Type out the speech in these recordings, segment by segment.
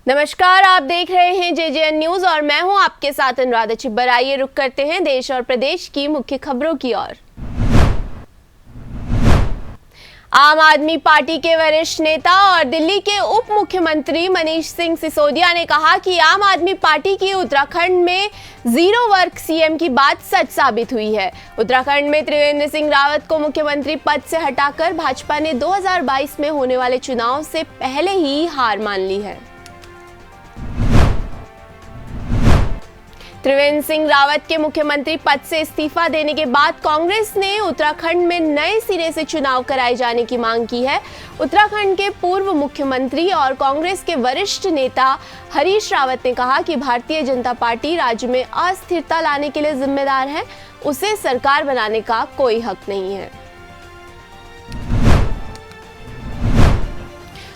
नमस्कार, आप देख रहे हैं जेजेएन न्यूज और मैं हूं आपके साथ अनुराधा छिब्बर। आइए रुक करते हैं देश और प्रदेश की मुख्य खबरों की ओर। आम आदमी पार्टी के वरिष्ठ नेता और दिल्ली के उप मुख्यमंत्री मनीष सिंह सिसोदिया ने कहा कि आम आदमी पार्टी की उत्तराखंड में जीरो वर्क सीएम की बात सच साबित हुई है। उत्तराखंड में त्रिवेंद्र सिंह रावत को मुख्यमंत्री पद से हटाकर भाजपा ने 2022 में होने वाले चुनाव से पहले ही हार मान ली है। त्रिवेंद्र सिंह रावत के मुख्यमंत्री पद से इस्तीफा देने के बाद कांग्रेस ने उत्तराखंड में नए सिरे से चुनाव कराए जाने की मांग की है। उत्तराखंड के पूर्व मुख्यमंत्री और कांग्रेस के वरिष्ठ नेता हरीश रावत ने कहा कि भारतीय जनता पार्टी राज्य में अस्थिरता लाने के लिए जिम्मेदार है, उसे सरकार बनाने का कोई हक नहीं है।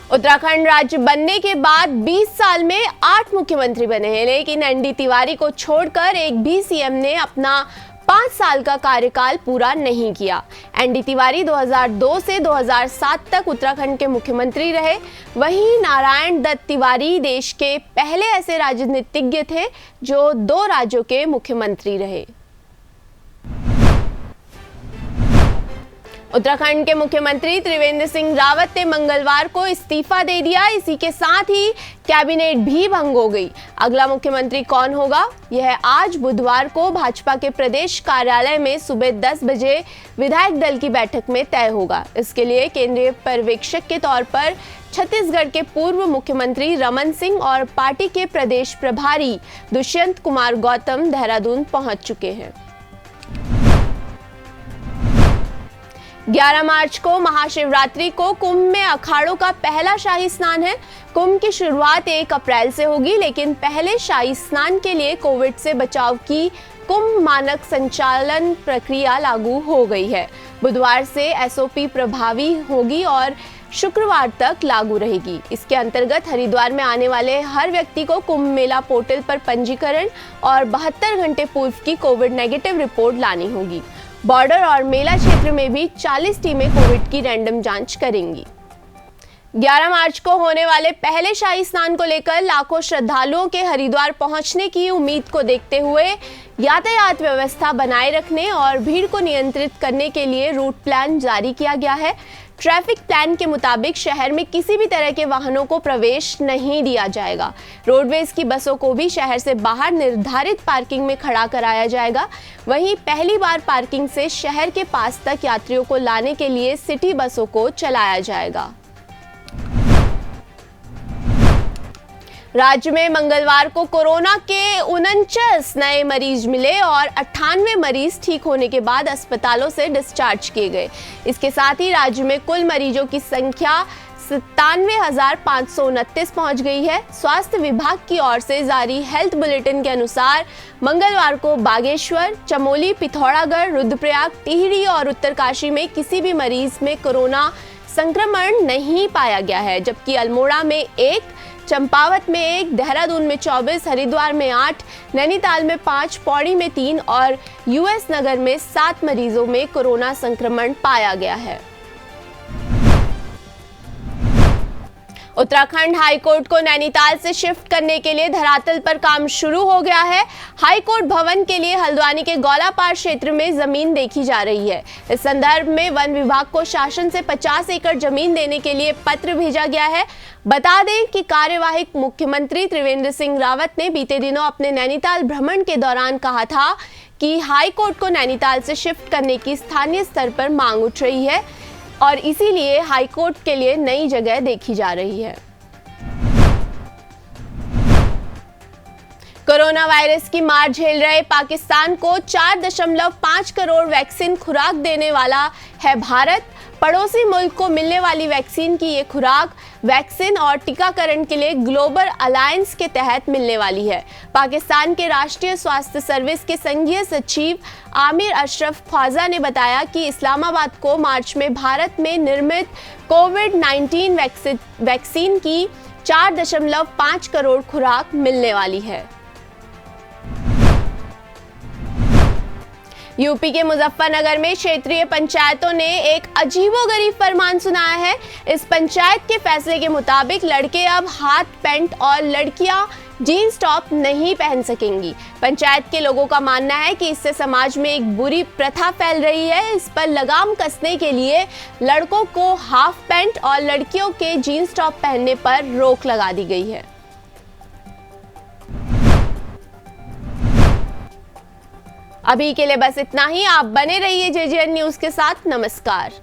उत्तराखंड राज्य बनने के बाद 20 साल में 8 मुख्यमंत्री बने हैं, लेकिन एनडी तिवारी को छोड़कर एक भी सीएम ने अपना 5 साल का कार्यकाल पूरा नहीं किया। एनडी तिवारी 2002 से 2007 तक उत्तराखंड के मुख्यमंत्री रहे। वहीं नारायण दत्त तिवारी देश के पहले ऐसे राजनीतिज्ञ थे जो 2 राज्यों के मुख्यमंत्री रहे। उत्तराखंड के मुख्यमंत्री त्रिवेंद्र सिंह रावत ने मंगलवार को इस्तीफा दे दिया। इसी के साथ ही कैबिनेट भी भंग हो गई। अगला मुख्यमंत्री कौन होगा, यह आज बुधवार को भाजपा के प्रदेश कार्यालय में सुबह 10 बजे विधायक दल की बैठक में तय होगा। इसके लिए केंद्रीय पर्यवेक्षक के तौर पर छत्तीसगढ़ के पूर्व मुख्यमंत्री रमन सिंह और पार्टी के प्रदेश प्रभारी दुष्यंत कुमार गौतम देहरादून पहुंच चुके हैं। 11 मार्च को महाशिवरात्रि को कुंभ में अखाड़ों का पहला शाही स्नान है। कुंभ की शुरुआत 1 अप्रैल से होगी, लेकिन पहले शाही स्नान के लिए कोविड से बचाव की कुंभ मानक संचालन प्रक्रिया लागू हो गई है। बुधवार से एसओपी प्रभावी होगी और शुक्रवार तक लागू रहेगी। इसके अंतर्गत हरिद्वार में आने वाले हर व्यक्ति को कुंभ मेला पोर्टल पर पंजीकरण और 72 घंटे पूर्व की कोविड नेगेटिव रिपोर्ट लानी होगी। बॉर्डर और मेला क्षेत्र में भी 40 टीमें कोविड की रैंडम जांच करेंगी। 11 मार्च को होने वाले पहले शाही स्नान को लेकर लाखों श्रद्धालुओं के हरिद्वार पहुंचने की उम्मीद को देखते हुए यातायात व्यवस्था बनाए रखने और भीड़ को नियंत्रित करने के लिए रूट प्लान जारी किया गया है। ट्रैफिक प्लान के मुताबिक शहर में किसी भी तरह के वाहनों को प्रवेश नहीं दिया जाएगा। रोडवेज की बसों को भी शहर से बाहर निर्धारित पार्किंग में खड़ा कराया जाएगा। वहीं पहली बार पार्किंग से शहर के पास तक यात्रियों को लाने के लिए सिटी बसों को चलाया जाएगा। राज्य में मंगलवार को कोरोना के 49 नए मरीज मिले और 98 मरीज ठीक होने के बाद अस्पतालों से डिस्चार्ज किए गए। इसके साथ ही राज्य में कुल मरीजों की संख्या 97,529 पहुंच गई है। स्वास्थ्य विभाग की ओर से जारी हेल्थ बुलेटिन के अनुसार मंगलवार को बागेश्वर, चमोली, पिथौरागढ़, रुद्रप्रयाग, टिहरी और उत्तरकाशी में किसी भी मरीज में कोरोना संक्रमण नहीं पाया गया है, जबकि अल्मोड़ा में 1, चंपावत में 1, देहरादून में 24, हरिद्वार में 8, नैनीताल में 5, पौड़ी में 3 और यूएस नगर में 7 मरीजों में कोरोना संक्रमण पाया गया है। उत्तराखंड हाईकोर्ट को नैनीताल से शिफ्ट करने के लिए धरातल पर काम शुरू हो गया है। हाईकोर्ट भवन के लिए हल्द्वानी के गौलापार क्षेत्र में जमीन देखी जा रही है। इस संदर्भ में वन विभाग को शासन से 50 एकड़ जमीन देने के लिए पत्र भेजा गया है। बता दें कि कार्यवाहक मुख्यमंत्री त्रिवेंद्र सिंह रावत ने बीते दिनों अपने नैनीताल भ्रमण के दौरान कहा था कि हाईकोर्ट को नैनीताल से शिफ्ट करने की स्थानीय स्तर पर मांग उठ रही है और इसीलिए हाईकोर्ट के लिए नई जगह देखी जा रही है। कोरोना वायरस की मार झेल रहे पाकिस्तान को 4.5 करोड़ वैक्सीन खुराक देने वाला है भारत। पड़ोसी मुल्क को मिलने वाली वैक्सीन की ये खुराक वैक्सीन और टीकाकरण के लिए ग्लोबल अलायंस के तहत मिलने वाली है। पाकिस्तान के राष्ट्रीय स्वास्थ्य सर्विस के संघीय सचिव आमिर अशरफ ख्वाजा ने बताया कि इस्लामाबाद को मार्च में भारत में निर्मित कोविड-19 वैक्सीन की 4.5 करोड़ खुराक मिलने वाली है। यूपी के मुजफ्फरनगर में क्षेत्रीय पंचायतों ने एक अजीबोगरीब फरमान सुनाया है। इस पंचायत के फैसले के मुताबिक लड़के अब हाफ पैंट और लड़कियां जीन्स टॉप नहीं पहन सकेंगी। पंचायत के लोगों का मानना है कि इससे समाज में एक बुरी प्रथा फैल रही है। इस पर लगाम कसने के लिए लड़कों को हाफ पैंट और लड़कियों के जीन्स टॉप पहनने पर रोक लगा दी गई है। अभी के लिए बस इतना ही। आप बने रहिए JJN न्यूज के साथ। नमस्कार।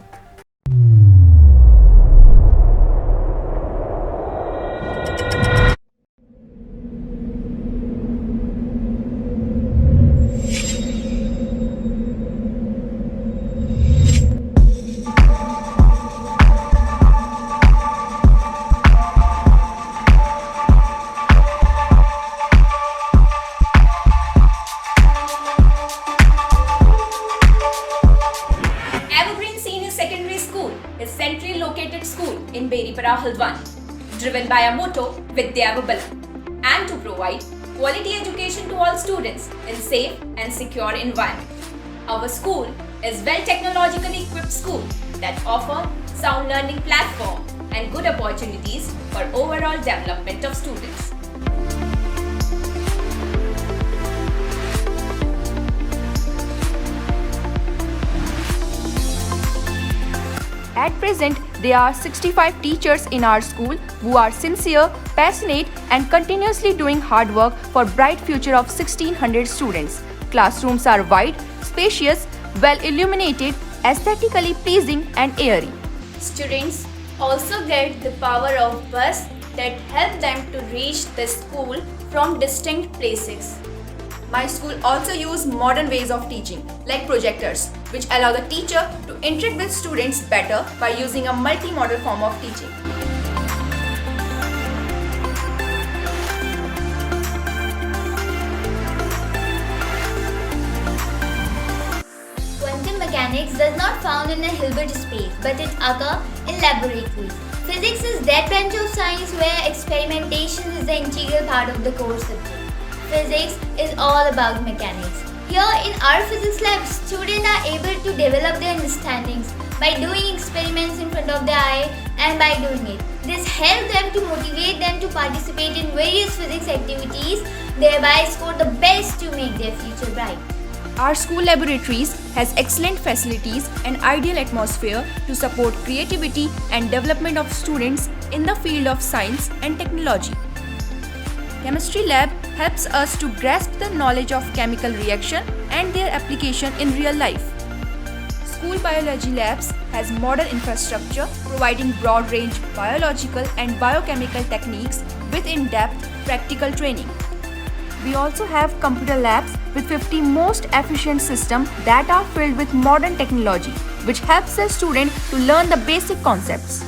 is centrally located school in Beripara, Halwani, driven by a motto Vidyava Balam, and to provide quality education to all students in safe and secure environment. Our school is well technologically equipped school that offer sound learning platform and good opportunities for overall development of students. At present, there are 65 teachers in our school who are sincere, passionate and continuously doing hard work for bright future of 1600 students. Classrooms are wide, spacious, well illuminated, aesthetically pleasing and airy. Students also get the power of bus that help them to reach the school from distant places. My school also use modern ways of teaching like projectors, which allow the teacher to interact with students better by using a multi-modal form of teaching. Quantum mechanics does not found in a Hilbert space, but it occurs in laboratories. Physics is that branch of science where experimentation is the integral part of the core subject. Physics is all about mechanics. Here in our physics lab, students are able to develop their understandings by doing experiments in front of their eye and by doing it. This helps them to motivate them to participate in various physics activities, thereby score the best to make their future bright. Our school laboratories has excellent facilities and ideal atmosphere to support creativity and development of students in the field of science and technology. Chemistry lab helps us to grasp the knowledge of chemical reaction and their application in real life. School biology labs has modern infrastructure providing broad range biological and biochemical techniques with in-depth practical training. We also have computer labs with 50 most efficient systems that are filled with modern technology, which helps the student to learn the basic concepts.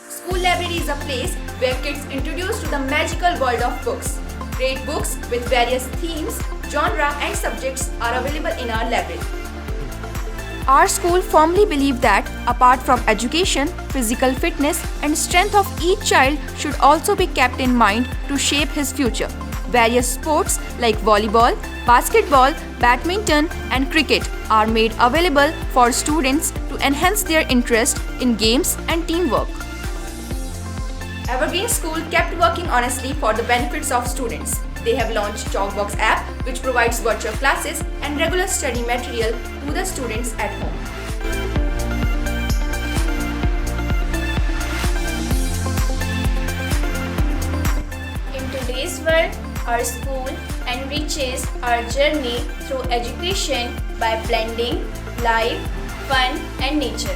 School library is a place where kids introduced to the magical world of books. Great books with various themes, genre and subjects are available in our library. Our school firmly believes that apart from education, physical fitness and strength of each child should also be kept in mind to shape his future. Various sports like volleyball, basketball, badminton and cricket are made available for students to enhance their interest in games and teamwork. Evergreen School kept working honestly for the benefits of students. They have launched Chalkbox app, which provides virtual classes and regular study material to the students at home. In today's world, our school enriches our journey through education by blending life, fun and nature.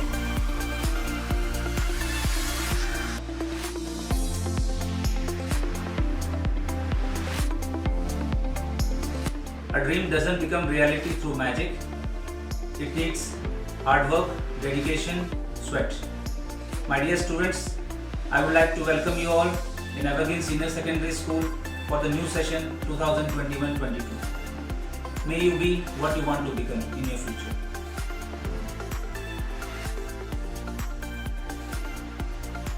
A dream doesn't become reality through magic. It takes hard work, dedication, sweat. My dear students, I would like to welcome you all in Evergreen Senior Secondary School for the new session 2021-22. May you be what you want to become in your future.